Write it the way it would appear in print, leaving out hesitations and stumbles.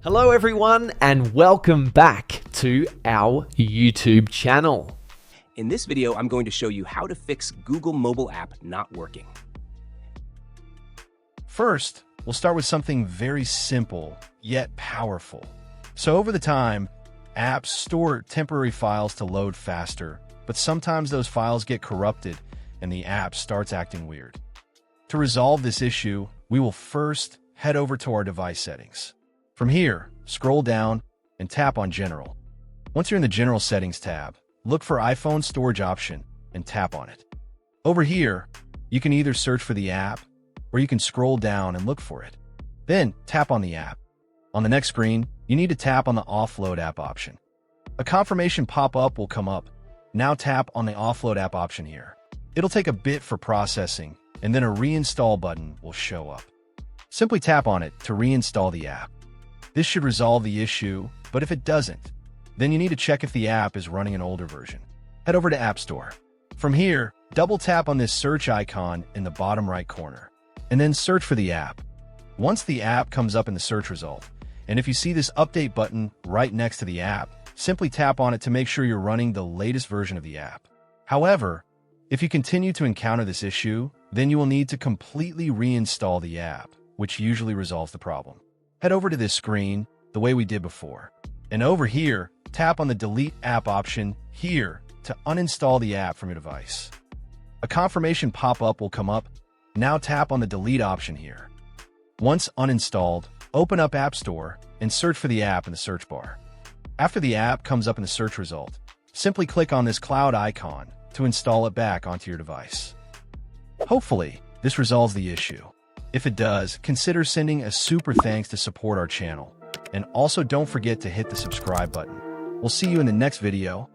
Hello everyone and welcome back to our YouTube channel. In this video, I'm going to show you how to fix Google mobile app not working. First, we'll start with something very simple, yet powerful. So over the time, apps store temporary files to load faster, but sometimes those files get corrupted and the app starts acting weird. To resolve this issue, we will first head over to our device settings. From here, scroll down and tap on General. Once you're in the General Settings tab, look for iPhone Storage option and tap on it. Over here, you can either search for the app or you can scroll down and look for it. Then tap on the app. On the next screen, you need to tap on the Offload app option. A confirmation pop-up will come up. Now tap on the Offload app option here. It'll take a bit for processing, and then a reinstall button will show up. Simply tap on it to reinstall the app. This should resolve the issue, but if it doesn't, then you need to check if the app is running an older version. Head over to App Store. From here, double tap on this search icon in the bottom right corner, and then search for the app. Once the app comes up in the search result, and if you see this update button right next to the app, simply tap on it to make sure you're running the latest version of the app. However, if you continue to encounter this issue, then you will need to completely reinstall the app, which usually resolves the problem. Head over to this screen the way we did before. And over here, tap on the Delete App option here to uninstall the app from your device. A confirmation pop-up will come up. Now tap on the Delete option here. Once uninstalled, open up App Store and search for the app in the search bar. After the app comes up in the search result, simply click on this cloud icon to install it back onto your device. Hopefully, this resolves the issue. If it does, consider sending a super thanks to support our channel. And also don't forget to hit the subscribe button. We'll see you in the next video.